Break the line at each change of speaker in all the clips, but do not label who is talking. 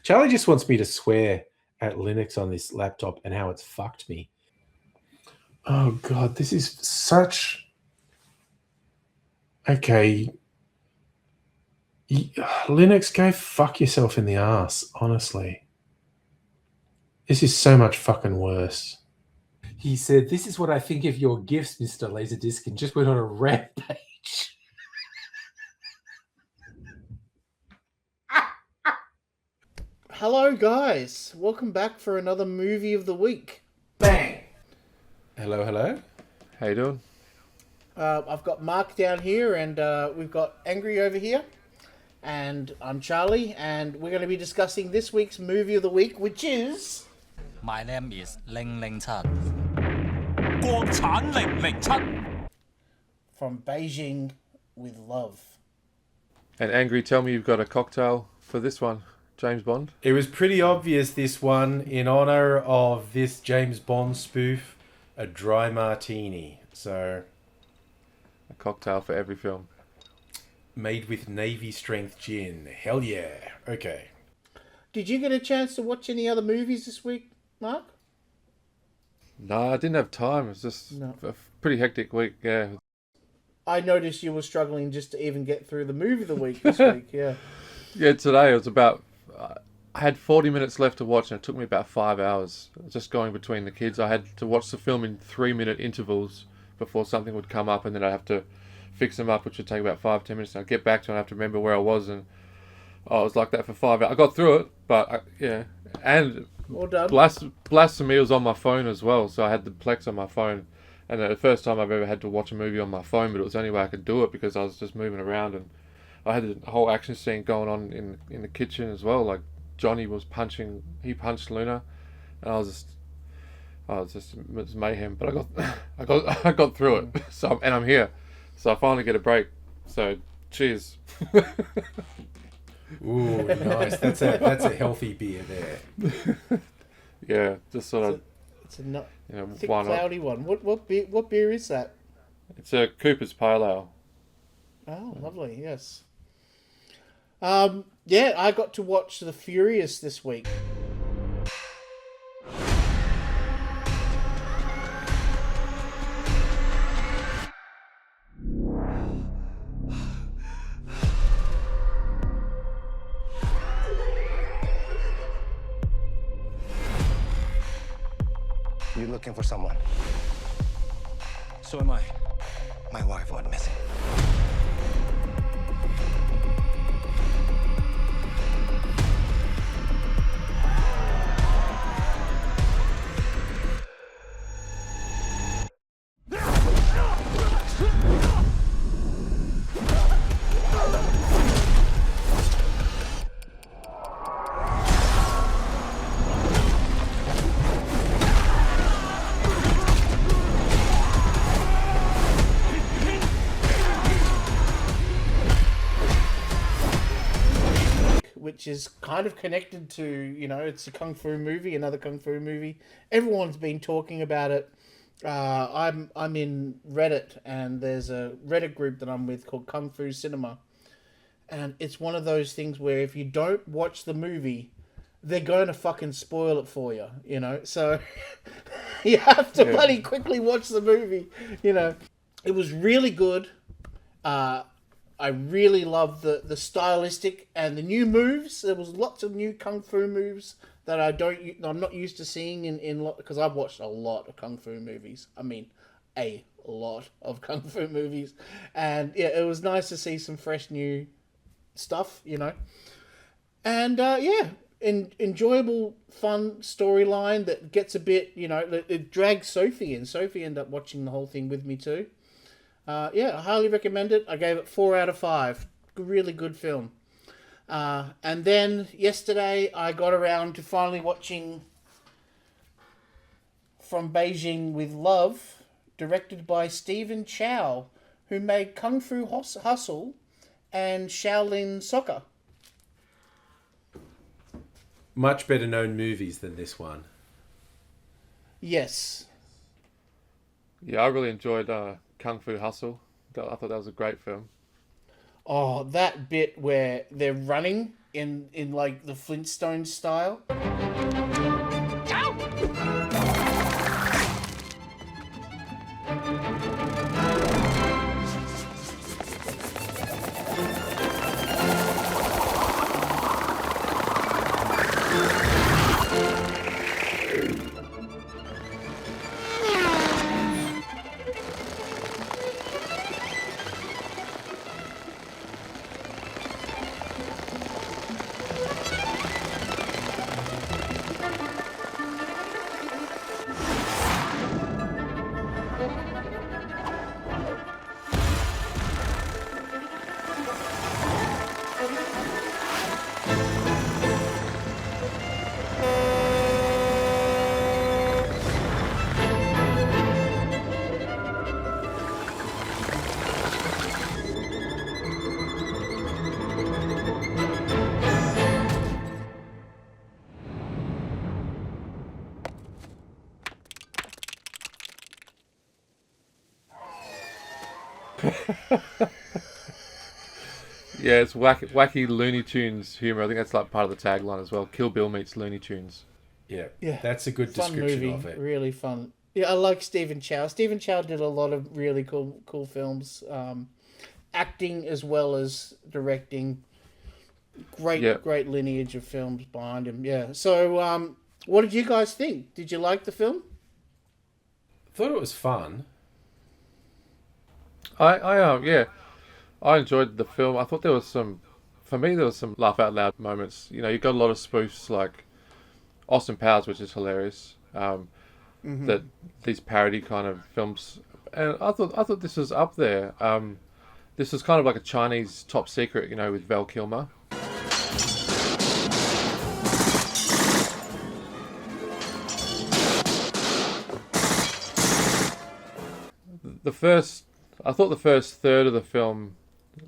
Charlie just wants me to swear at Linux on this laptop and how it's fucked me. Oh god, this is such... Okay. Linux, go fuck yourself in the ass, honestly. This is so much fucking worse. He said, "This is what I think of your gifts, Mr. Laserdisc," and just went on a rampage.
Hello, guys. Welcome back for another movie of the week.
Bang! Hello, hello.
How you doing?
I've got Mark down here, and we've got Angry over here. And I'm Charlie, and we're going to be discussing this week's movie of the week, which is...
My name is 007. 國產007
From Beijing with Love.
And Angry, tell me you've got a cocktail for this one, James Bond.
It was pretty obvious, this one, in honor of this James Bond spoof, a dry martini. So,
A cocktail for every film.
made with Navy strength gin. Hell yeah. Okay.
Did you get a chance to watch any other movies this week, Mark?
No, I didn't have time. It was just a pretty hectic week, yeah.
I noticed you were struggling just to even get through the movie of the week this week, yeah.
Yeah, today it was about... I had 40 minutes left to watch and it took me about 5 hours. Just going between the kids. I had to watch the film in 3-minute intervals before something would come up, and then I'd have to fix them up, which would take about 5-10 minutes. And I'd get back to it and I'd have to remember where I was, and I was like that for 5 hours. I got through it, but yeah. And
Well done.
Blasphemy was on my phone as well, so I had the Plex on my phone. And the first time I've ever had to watch a movie on my phone, but it was the only way I could do it because I was just moving around, and I had a whole action scene going on in the kitchen as well. Like Johnny was he punched Luna, and it was mayhem. But I got through it. So and I'm here, so I finally get a break. So cheers.
Ooh, nice. That's a healthy beer there.
Yeah, just sort of.
It's a thick,
why not?
cloudy one. What beer is that?
It's a Cooper's Pale Ale.
Oh, lovely, yes. Yeah, I got to watch The Furious this week.
You're looking for someone.
So am I.
My wife went missing.
Which is kind of connected to, it's a kung fu movie, another kung fu movie. Everyone's been talking about it. I'm in Reddit, and there's a Reddit group that I'm with called Kung Fu Cinema. And it's one of those things where if you don't watch the movie, they're going to fucking spoil it for you, So you have to bloody quickly watch the movie, It was really good. I really loved the stylistic and the new moves. There was lots of new kung fu moves that I'm not used to seeing in because I've watched a lot of kung fu movies. I mean, a lot of kung fu movies, and yeah, it was nice to see some fresh new stuff, And enjoyable, fun storyline that gets a bit, it drags Sophie in. Sophie ended up watching the whole thing with me too. I highly recommend it. I gave it 4 out of 5. Really good film. And then yesterday I got around to finally watching From Beijing with Love, directed by Stephen Chow, who made Kung Fu Hustle and Shaolin Soccer.
Much better known movies than this one.
Yes.
Yeah, I really enjoyed Kung Fu Hustle. I thought that was a great film.
Oh, that bit where they're running in like the Flintstones style.
Yeah, it's wacky Looney Tunes humor. I think that's like part of the tagline as well. Kill Bill meets Looney Tunes.
Yeah,
Yeah,
that's a good
fun
description
movie,
of it.
really fun. Yeah, I like Stephen Chow. Stephen Chow did a lot of really cool films, acting as well as directing. Great lineage of films behind him. Yeah. So, what did you guys think? Did you like the film?
Thought it was fun.
I enjoyed the film. I thought there was some laugh out loud moments. You know, you got a lot of spoofs like Austin Powers, which is hilarious. That these parody kind of films, and I thought this was up there. This was kind of like a Chinese Top Secret, you know, with Val Kilmer. I thought the first third of the film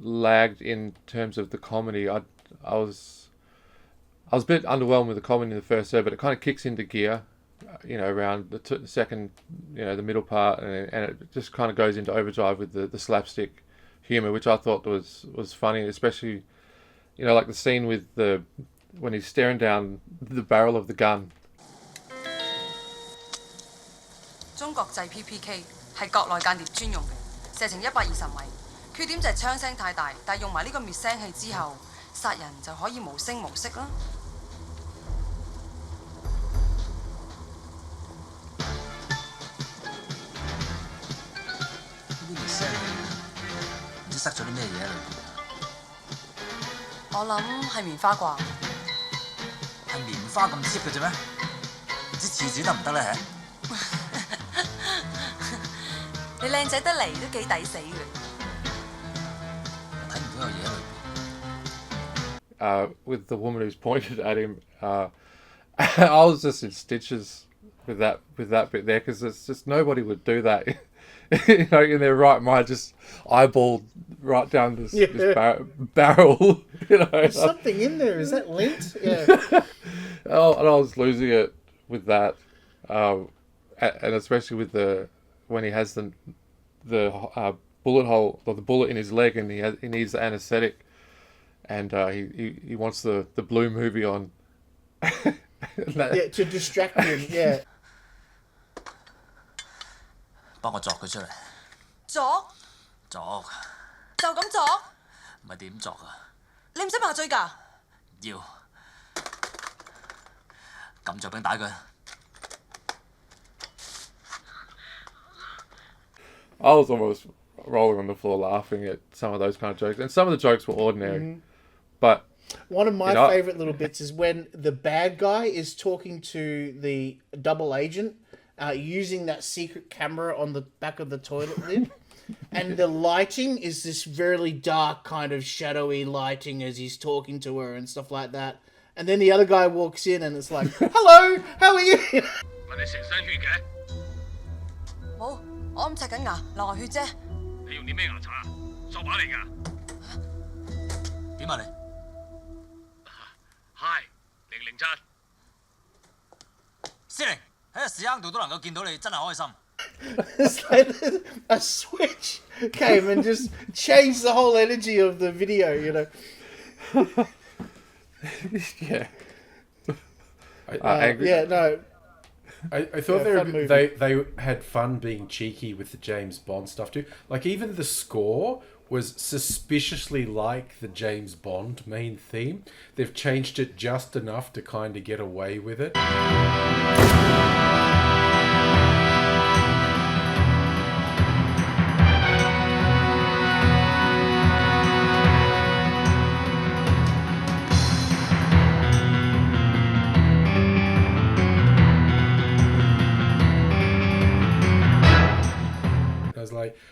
lagged in terms of the comedy. I was a bit underwhelmed with the comedy in the first third, but it kind of kicks into gear, you know, around the second, you know, the middle part, and it just kind of goes into overdrive with the slapstick humor, which I thought was funny, especially, you know, like the scene with when he's staring down the barrel of the gun.
中國製 PPK 係國內間諜專用嘅，射程120米。缺點就係槍聲太大，但係用埋呢個滅聲器之後，殺人就可以無聲無息啦。
呢啲滅聲唔知塞咗啲咩嘢喺裏邊。
我諗係棉花啩。
係棉花咁 cheap 嘅啫咩？唔知廁紙得唔得咧？
你靚仔得嚟都幾抵死嘅。
睇唔到有嘢喺裏邊。
With the woman who's pointed at him, I was just in stitches with that bit there, because it's just nobody would do that, you know, in their right mind, just eyeball right down this barrel, you know.
There's something in there. Is that lint? Yeah.
And I was losing it with that, and especially with when he has the bullet hole, or the bullet in his leg, and he needs the anaesthetic, and he wants the Blue movie on.
Yeah, to distract him. Yeah.
幫我作佢出嚟。
作
作
就咁作，
唔係點作啊？
你唔使麻醉㗎。
要撳著柄打佢。
I was almost rolling on the floor laughing at some of those kind of jokes, and some of the jokes were ordinary, but
one of my favorite little bits is when the bad guy is talking to the double agent, using that secret camera on the back of the toilet lid, and the lighting is this really dark kind of shadowy lighting as he's talking to her and stuff like that. And then the other guy walks in and it's like, "Hello, how are you?"
問你成身血嘅？
冇，我咁刷緊牙，流下血啫。
你用啲咩牙刷啊？索把嚟㗎？
點啊你？
Hi 007。
司令喺個屎坑度都能夠見到你，真係開心。
It's like a switch came and just changed the whole energy of the video, you know.
Yeah.
I
Yeah, no.
thought
Yeah, fun movie.
they had fun being cheeky with the James Bond stuff too. Like even the score was suspiciously like the James Bond main theme. They've changed it just enough to kind of get away with it.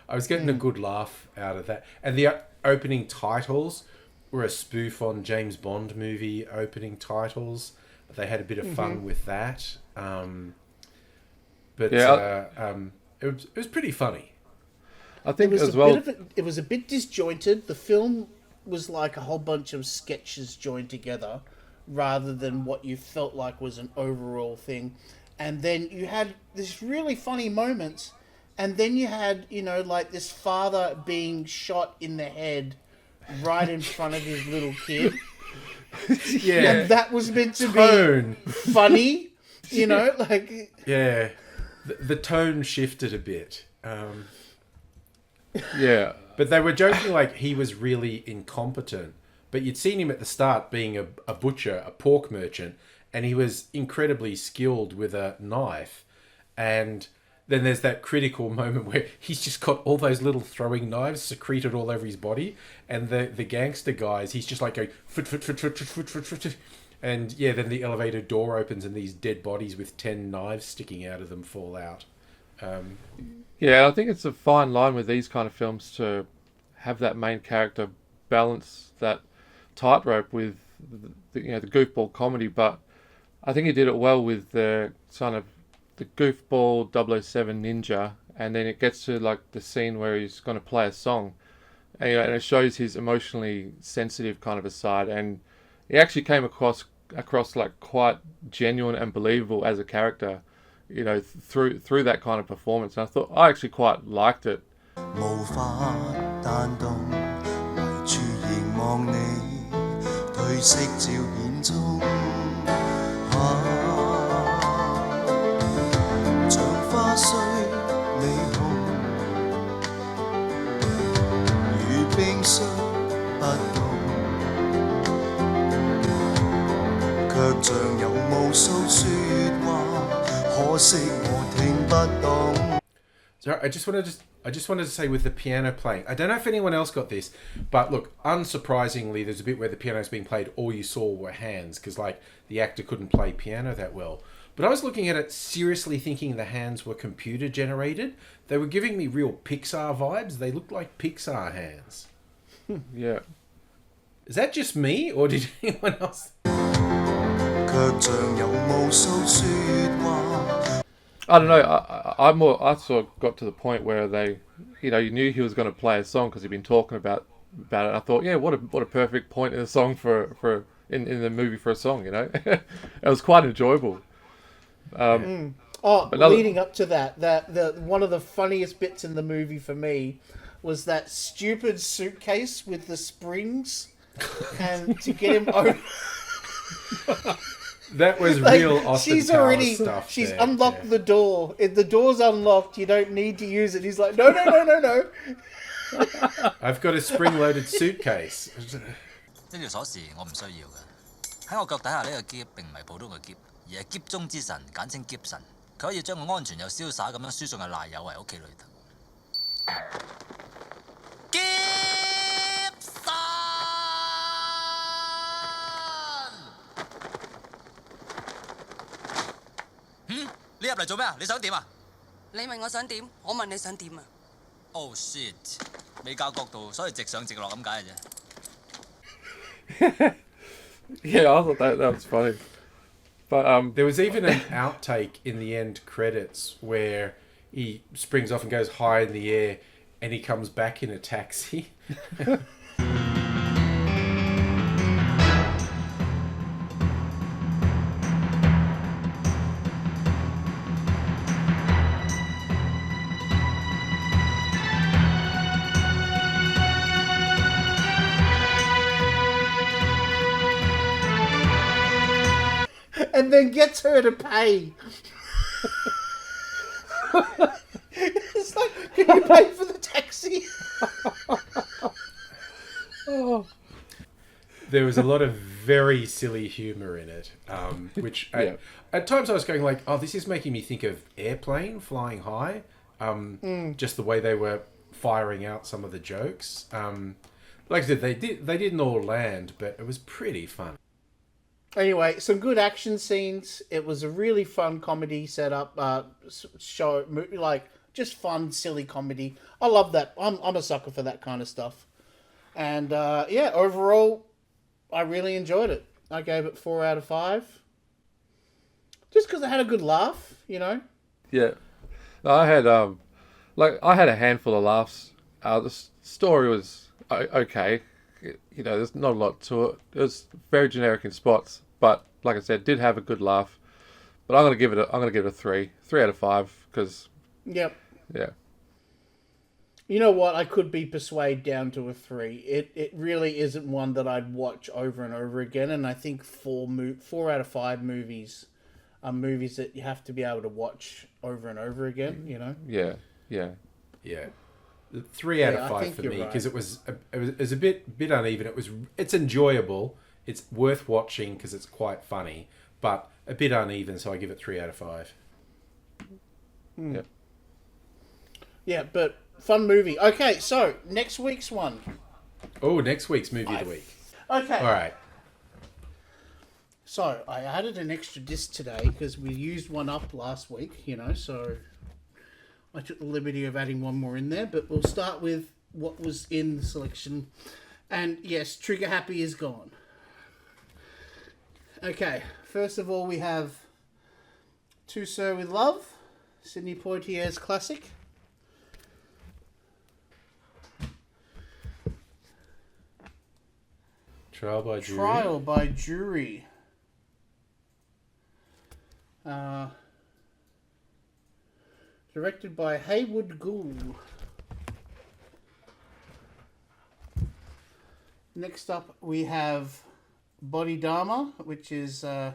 I was getting a good laugh out of that. And the opening titles were a spoof on James Bond movie opening titles. They had a bit of fun with that. But it was pretty funny.
I think as well.
It was a bit disjointed. The film was like a whole bunch of sketches joined together rather than what you felt like was an overall thing. And then you had this really funny moments. And then you had, like this father being shot in the head right in front of his little kid.
Yeah.
And that was meant to be funny, like...
Yeah. The tone shifted a bit.
Yeah.
But they were joking like he was really incompetent. But you'd seen him at the start being a butcher, a pork merchant, and he was incredibly skilled with a knife. And... then there's that critical moment where he's just got all those little throwing knives secreted all over his body, and the gangster guys, he's just like going foot, and yeah, then the elevator door opens and these dead bodies with 10 knives sticking out of them fall out.
Yeah, I think it's a fine line with these kind of films to have that main character balance that tightrope with the goofball comedy, but I think he did it well with the kind of the goofball 007 ninja, and then it gets to like the scene where he's going to play a song, and it shows his emotionally sensitive kind of a side, and he actually came across like quite genuine and believable as a character, through that kind of performance. And I actually quite liked it.
So I just wanted to say with the piano playing, I don't know if anyone else got this, but look, unsurprisingly, there's a bit where the piano's being played, all you saw were hands, because like the actor couldn't play piano that well. But I was looking at it seriously thinking the hands were computer generated. They were giving me real Pixar vibes. They looked like Pixar hands.
Yeah.
Is that just me, or did anyone else?
I don't know. I sort of got to the point where they, you knew he was going to play a song because he'd been talking about it. I thought, yeah, what a perfect point in a song for in the movie for a song. It was quite enjoyable.
Leading up to that, the one of the funniest bits in the movie for me was that stupid suitcase with the springs, and to get him over.
That was real Austin Powers stuff.
She's
there.
unlocked the door. If the door's unlocked, you don't need to use it. He's like, no.
I've got a spring-loaded suitcase.
呢條鎖匙我唔需要嘅，喺我腳底下呢個篋並唔係普通嘅篋，而係篋中之神，簡稱篋神。佢可以將我安全又瀟灑咁樣輸送嘅賴友為屋企裏頭。篋神，你入嚟做咩啊？你想點啊？
你問我想點，我問你想點啊
？Oh shit！未教角度，所以直上直落咁解嘅啫。
Yeah, I thought that was funny. But
there was even an outtake in the end credits where he springs off and goes high in the air, and he comes back in a taxi.
and then gets her to pay. It's like, can you pay for the taxi?
There was a lot of very silly humor in it, which at times I was going like, oh, this is making me think of Airplane Flying High. Just the way they were firing out some of the jokes. Like I said, they didn't all land, but it was pretty fun.
Anyway, some good action scenes. It was a really fun comedy setup, show, like just fun, silly comedy. I love that. I'm a sucker for that kind of stuff. And overall, I really enjoyed it. I gave it 4 out of 5. Just because I had a good laugh, you know.
Yeah, I had I had a handful of laughs. The story was okay. You know, there's not a lot to it. It was very generic in spots, but like I said, did have a good laugh. But I'm gonna give it a 3 out of 5 because.
Yep.
Yeah.
You know what? I could be persuaded down to a 3. It really isn't one that I'd watch over and over again. And I think 4 out of 5 movies are movies that you have to be able to watch over and over again. You know.
Yeah.
3 out of 5 for me because it was a bit uneven. It's enjoyable. It's worth watching because it's quite funny, but a bit uneven. So I give it 3 out of 5.
Yeah. Yeah, but fun movie. Okay, so next week's one.
Oh, next week's movie of the week.
Okay.
All right.
So I added an extra disc today because we used one up last week, you know, so I took the liberty of adding one more in there, but we'll start with what was in the selection. And yes, Trigger Happy is gone. Okay, first of all, we have To Sir With Love, Sidney Poitier's classic.
Trial by Jury.
Trial by Jury. Directed by Haywood Gould. Next up, we have Body Dharma, which is that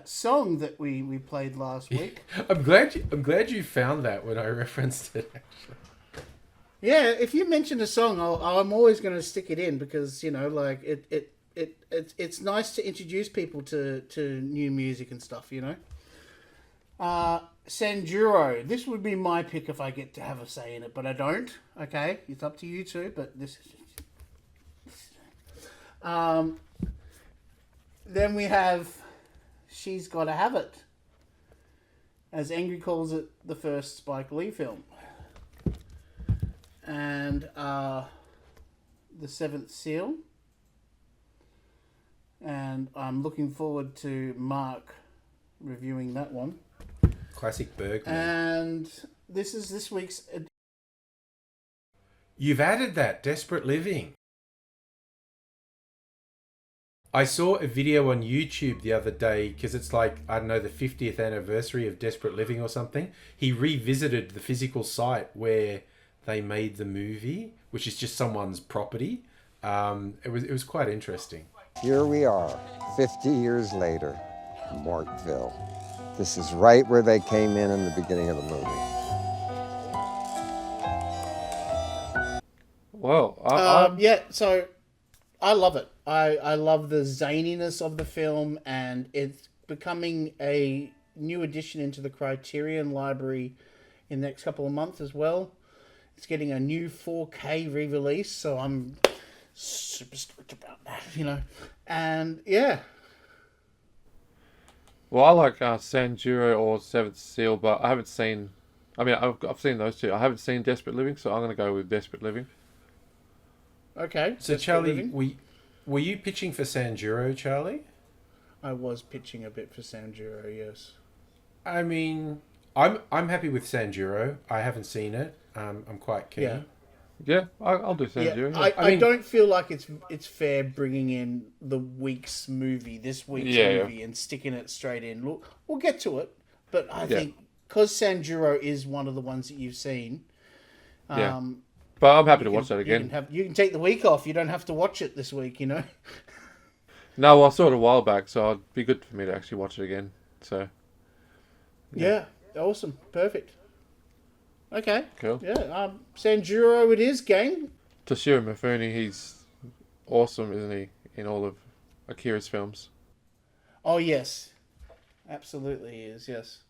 song that we played last week.
I'm glad you found that when I referenced it. Actually.
Yeah, if you mention a song, I'm always going to stick it in because you know, like it's nice to introduce people to new music and stuff. You know. Sanjuro. This would be my pick if I get to have a say in it, but I don't. Okay, it's up to you two. But this is. Then we have She's Gotta Have It, as Angry calls it, the first Spike Lee film. And The Seventh Seal. And I'm looking forward to Mark reviewing that one.
Classic Bergman.
And this is this week's...
You've added that, Desperate Living. I saw a video on YouTube the other day because it's like, I don't know, the 50th anniversary of Desperate Living or something. He revisited the physical site where they made the movie, which is just someone's property. It was quite interesting.
Here we are, 50 years later, Mortville. This is right where they came in the beginning of the movie.
Well,
yeah, so I love it. I love the zaniness of the film, and it's becoming a new addition into the Criterion library in the next couple of months as well. It's getting a new 4K re-release, so I'm super stoked about that, you know. And yeah.
Well, I like Sanjuro or Seventh Seal, but I haven't seen... I mean, I've seen those two. I haven't seen Desperate Living, so I'm going to go with Desperate Living.
Okay.
So, Charlie, were you pitching for Sanjuro, Charlie?
I was pitching a bit for Sanjuro, yes.
I mean, I'm happy with Sanjuro. I haven't seen it. I'm quite keen.
Yeah, I'll do Sanjuro.
Yeah. I don't feel like it's fair bringing in the week's movie, this week's movie, and sticking it straight in. Look, we'll get to it, but I think because Sanjuro is one of the ones that you've seen.
But I'm happy to watch that again.
You can take the week off. You don't have to watch it this week, you know.
No, I saw it a while back, so it'd be good for me to actually watch it again. So
Yeah, awesome, perfect. Okay,
cool.
yeah, Sanjuro it is, gang.
Toshiro Mifune, he's awesome, isn't he, in all of Akira's films?
Oh yes, absolutely he is. Yes.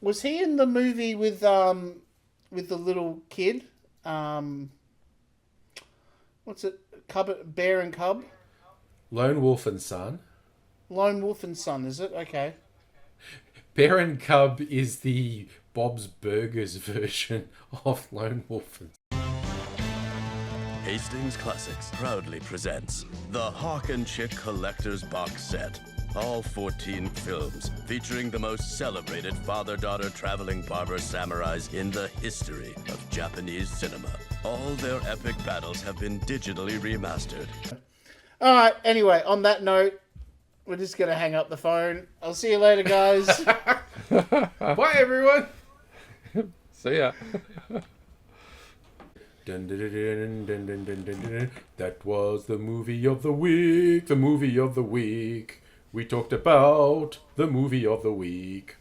Was he in the movie with the little kid? What's it? Bear and Cub?
Lone Wolf and Son.
Lone Wolf and Son, is it? Okay.
Bear and Cub is the Bob's Burgers version of Lone Wolf and
Hastings Classics proudly presents the Hawk and Chick Collector's Box Set. All 14 films featuring the most celebrated father-daughter traveling barber samurais in the history of Japanese cinema. All their epic battles have been digitally remastered.
All right. Anyway, on that note, we're just gonna hang up the phone. I'll see you later, guys.
Bye, everyone.
See ya.
Dun, dun, dun, dun, dun, dun, dun, dun, dun. That was the movie of the week. The movie of the week. We talked about the movie of the week.